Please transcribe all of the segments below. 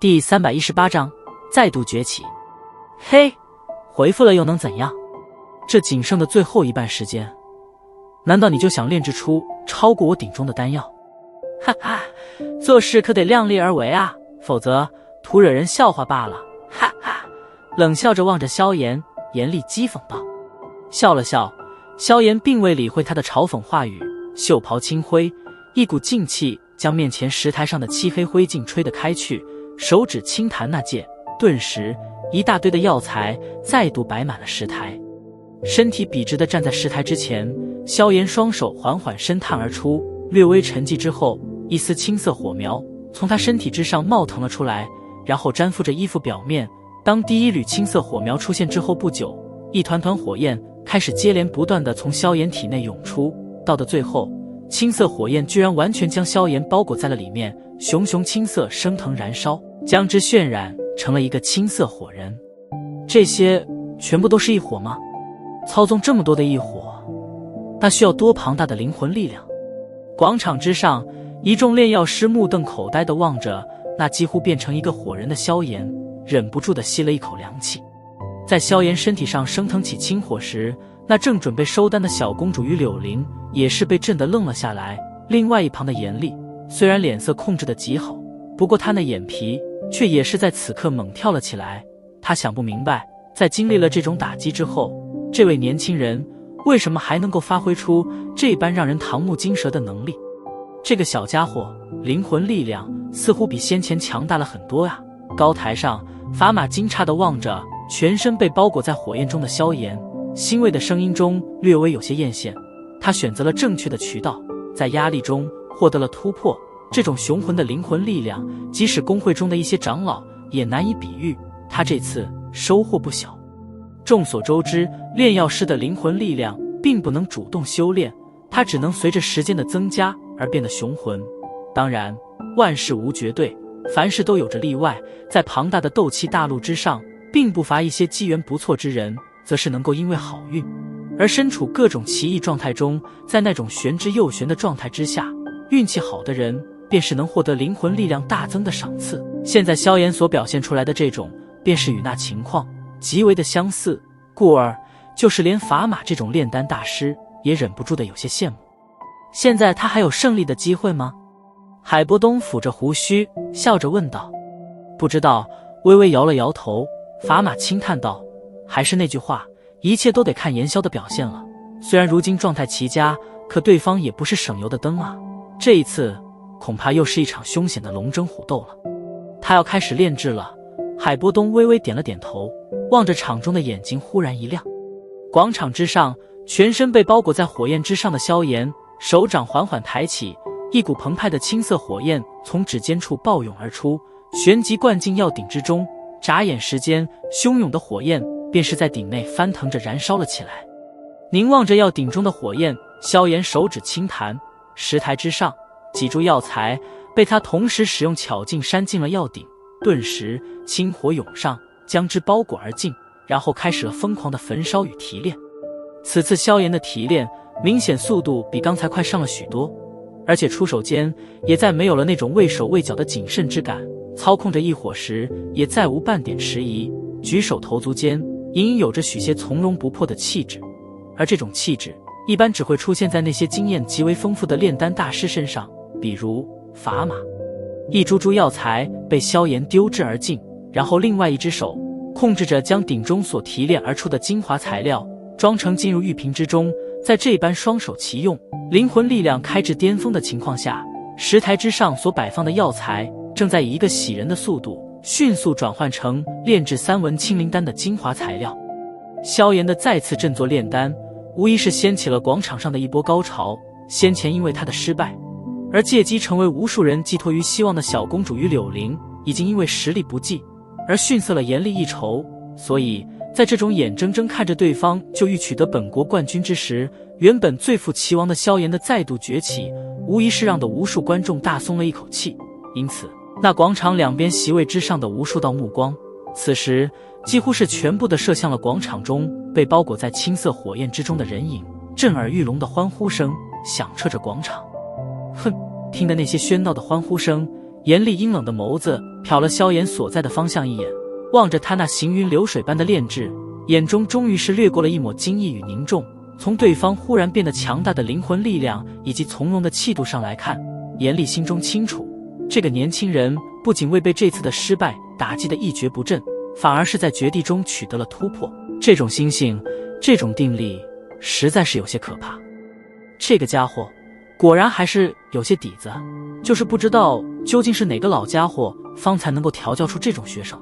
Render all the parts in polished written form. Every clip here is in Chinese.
第318章再度崛起。嘿，回复了又能怎样？这仅剩的最后一半时间，难道你就想炼制出超过我鼎中的丹药？哈哈，做事可得量力而为啊，否则徒惹人笑话罢了。哈哈，冷笑着望着萧炎，严厉讥讽道。笑了笑，萧炎并未理会他的嘲讽话语，袖袍轻挥，一股劲气将面前石台上的漆黑灰烬吹得开去，手指轻弹那剑，顿时一大堆的药材再度摆满了石台。身体笔直地站在石台之前，萧炎双手缓缓伸探而出，略微沉寂之后，一丝青色火苗从他身体之上冒腾了出来，然后粘附着衣服表面。当第一缕青色火苗出现之后不久，一团团火焰开始接连不断地从萧炎体内涌出，到的最后，青色火焰居然完全将萧炎包裹在了里面，熊熊青色升腾燃烧，将之渲染成了一个青色火人。这些全部都是异火吗？操纵这么多的异火，那需要多庞大的灵魂力量？广场之上，一众炼药师目瞪口呆地望着那几乎变成一个火人的萧炎，忍不住地吸了一口凉气。在萧炎身体上升腾起青火时，那正准备收丹的小公主与柳灵也是被震得愣了下来。另外一旁的严厉虽然脸色控制得极好，不过他那眼皮却也是在此刻猛跳了起来。他想不明白，在经历了这种打击之后，这位年轻人为什么还能够发挥出这般让人瞠目惊舌的能力？这个小家伙灵魂力量似乎比先前强大了很多呀。高台上，法玛惊诧地望着全身被包裹在火焰中的萧炎，欣慰的声音中略微有些艳羡。他选择了正确的渠道，在压力中获得了突破。这种雄浑的灵魂力量，即使公会中的一些长老也难以比喻。他这次收获不小。众所周知，炼药师的灵魂力量并不能主动修炼，它只能随着时间的增加而变得雄浑。当然，万事无绝对，凡事都有着例外。在庞大的斗气大陆之上，并不乏一些机缘不错之人，则是能够因为好运而身处各种奇异状态中。在那种玄之又玄的状态之下，运气好的人便是能获得灵魂力量大增的赏赐。现在萧炎所表现出来的这种，便是与那情况极为的相似，故而就是连法玛这种炼丹大师也忍不住的有些羡慕。现在他还有胜利的机会吗？海波东抚着胡须笑着问道。不知道，微微摇了摇头。法玛轻叹道，还是那句话，一切都得看炎萧的表现了。虽然如今状态奇佳，可对方也不是省油的灯啊。这一次恐怕又是一场凶险的龙争虎斗了。他要开始炼制了。海波东微微点了点头，望着场中的眼睛忽然一亮。广场之上，全身被包裹在火焰之上的萧炎，手掌缓缓抬起，一股澎湃的青色火焰从指尖处暴涌而出，旋即灌进药鼎之中。眨眼时间，汹涌的火焰便是在鼎内翻腾着燃烧了起来。凝望着药鼎中的火焰，萧炎手指轻弹，石台之上几株药材被他同时使用巧劲扇进了药鼎，顿时青火涌上，将之包裹而尽，然后开始了疯狂的焚烧与提炼。此次萧炎的提炼明显速度比刚才快上了许多，而且出手间也再没有了那种畏手畏脚的谨慎之感，操控着异火时也再无半点迟疑，举手投足间隐隐有着许些从容不迫的气质。而这种气质一般只会出现在那些经验极为丰富的炼丹大师身上，比如法玛。一株株药材被萧炎丢掷而尽，然后另外一只手控制着将鼎中所提炼而出的精华材料装成进入玉瓶之中。在这般双手齐用，灵魂力量开至巅峰的情况下，石台之上所摆放的药材正在以一个喜人的速度迅速转换成炼制3文清灵丹的精华材料。萧炎的再次振作炼丹，无疑是掀起了广场上的一波高潮。先前因为他的失败而借机成为无数人寄托于希望的小公主与柳灵，已经因为实力不济而逊色了严厉一筹，所以在这种眼睁睁看着对方就欲取得本国冠军之时，原本最负齐王的萧炎的再度崛起，无疑是让的无数观众大松了一口气。因此那广场两边席位之上的无数道目光，此时几乎是全部的射向了广场中被包裹在青色火焰之中的人影。震耳欲聋的欢呼声响彻着广场。哼，听的那些喧闹的欢呼声，严厉阴冷的眸子瞟了萧炎所在的方向一眼，望着他那行云流水般的炼制，眼中终于是掠过了一抹惊异与凝重。从对方忽然变得强大的灵魂力量以及从容的气度上来看，严厉心中清楚，这个年轻人不仅未被这次的失败打击得一蹶不振，反而是在绝地中取得了突破。这种心性，这种定力，实在是有些可怕。这个家伙果然还是有些底子，就是不知道究竟是哪个老家伙方才能够调教出这种学生。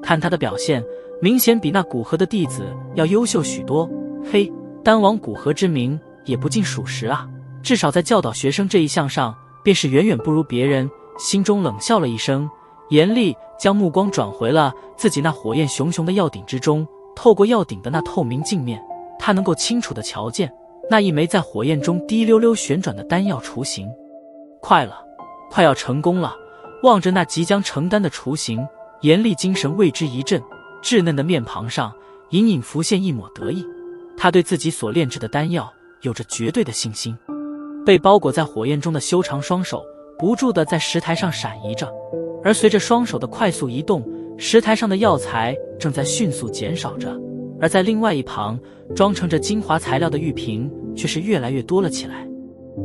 看他的表现，明显比那古河的弟子要优秀许多。嘿，丹王古河之名也不尽属实啊，至少在教导学生这一项上便是远远不如别人。心中冷笑了一声，严厉将目光转回了自己那火焰熊熊的药鼎之中。透过药鼎的那透明镜面，他能够清楚地瞧见那一枚在火焰中滴溜溜旋转的丹药雏形。快了，快要成功了！望着那即将成丹的雏形，严厉精神为之一振，稚嫩的面庞上隐隐浮现一抹得意。他对自己所炼制的丹药有着绝对的信心。被包裹在火焰中的修长双手不住地在石台上闪移着，而随着双手的快速移动，石台上的药材正在迅速减少着。而在另外一旁，装盛着精华材料的玉瓶却是越来越多了起来。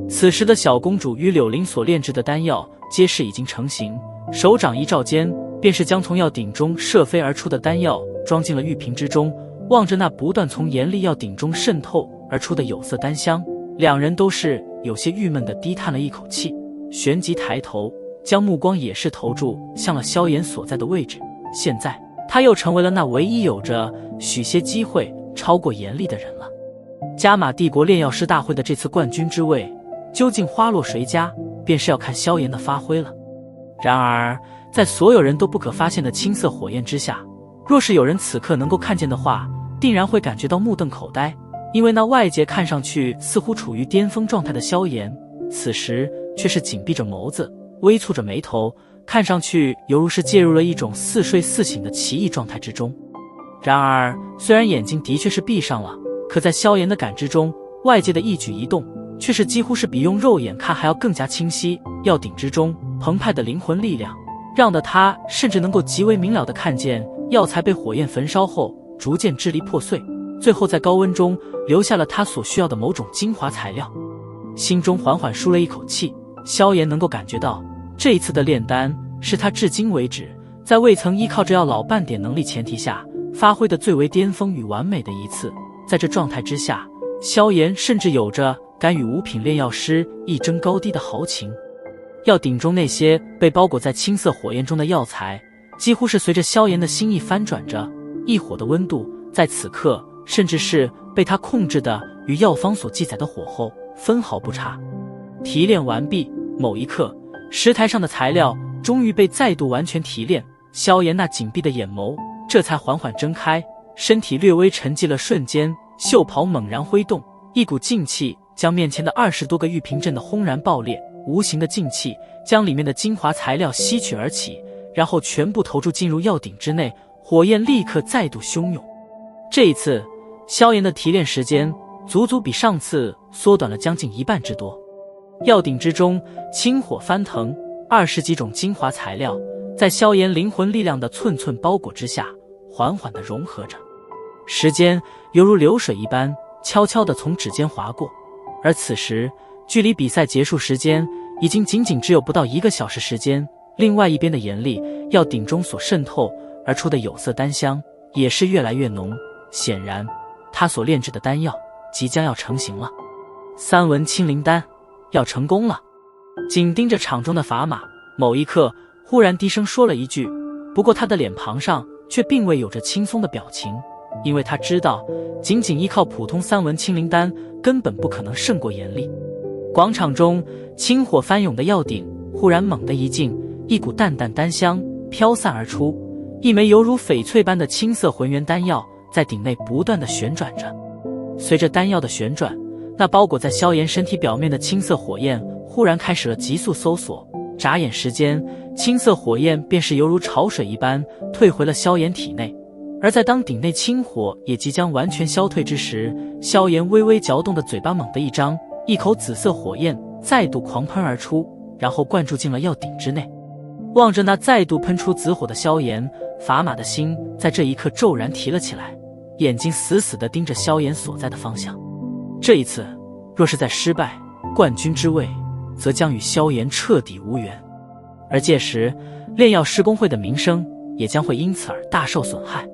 此时的小公主与柳林所炼制的丹药皆是已经成型，手掌一照间，便是将从药鼎中射飞而出的丹药装进了玉瓶之中。望着那不断从严厉药鼎中渗透而出的有色丹香，两人都是有些郁闷地低叹了一口气，旋即抬头，将目光也是投注向了萧炎所在的位置。现在他又成为了那唯一有着许些机会超过严厉的人了。加玛帝国炼药师大会的这次冠军之位，究竟花落谁家，便是要看萧炎的发挥了。然而在所有人都不可发现的青色火焰之下，若是有人此刻能够看见的话，定然会感觉到目瞪口呆。因为那外界看上去似乎处于巅峰状态的萧炎，此时却是紧闭着眸子，微蹙着眉头，看上去犹如是介入了一种似睡似醒的奇异状态之中。然而虽然眼睛的确是闭上了，可在萧炎的感知中，外界的一举一动却是几乎是比用肉眼看还要更加清晰。药鼎之中澎湃的灵魂力量，让得他甚至能够极为明了地看见药材被火焰焚烧后逐渐支离破碎，最后在高温中留下了他所需要的某种精华材料。心中缓缓舒了一口气，萧炎能够感觉到这一次的炼丹是他至今为止在未曾依靠着药老半点能力前提下发挥的最为巅峰与完美的一次。在这状态之下，萧炎甚至有着敢与五品炼药师一争高低的豪情。药鼎中那些被包裹在青色火焰中的药材，几乎是随着萧炎的心意翻转着，一火的温度在此刻甚至是被他控制的与药方所记载的火候分毫不差。提炼完毕，某一刻，石台上的材料终于被再度完全提炼，萧炎那紧闭的眼眸这才缓缓睁开，身体略微沉寂了瞬间，袖袍猛然挥动，一股劲气将面前的20多个玉瓶震得轰然爆裂，无形的劲气将里面的精华材料吸取而起，然后全部投注进入药鼎之内，火焰立刻再度汹涌。这一次萧炎的提炼时间足足比上次缩短了将近1半之多。药鼎之中青火翻腾，20几种精华材料在萧炎灵魂力量的寸寸包裹之下缓缓地融合着，时间犹如流水一般悄悄地从指尖划过。而此时距离比赛结束时间已经仅仅只有不到1个小时时间。另外一边的严厉药鼎中所渗透而出的有色丹香也是越来越浓，显然他所炼制的丹药即将要成型了。三文清灵丹要成功了。紧盯着场中的砝码，某一刻忽然低声说了一句，不过他的脸庞上却并未有着轻松的表情，因为他知道仅仅依靠普通三文清灵丹根本不可能胜过严厉。广场中青火翻涌的药鼎忽然猛地一静，一股淡淡丹香飘散而出，一枚犹如翡翠般的青色浑圆丹药在鼎内不断地旋转着。随着丹药的旋转，那包裹在萧炎身体表面的青色火焰忽然开始了急速搜索，眨眼时间，青色火焰便是犹如潮水一般退回了萧炎体内。而在当鼎内青火也即将完全消退之时，萧炎微微嚼动的嘴巴猛地一张，一口紫色火焰再度狂喷而出，然后灌注进了药鼎之内。望着那再度喷出紫火的萧炎，砝码的心在这一刻骤然提了起来，眼睛死死地盯着萧炎所在的方向。这一次若是再失败，冠军之位则将与萧炎彻底无缘，而届时炼药师公会的名声也将会因此而大受损害。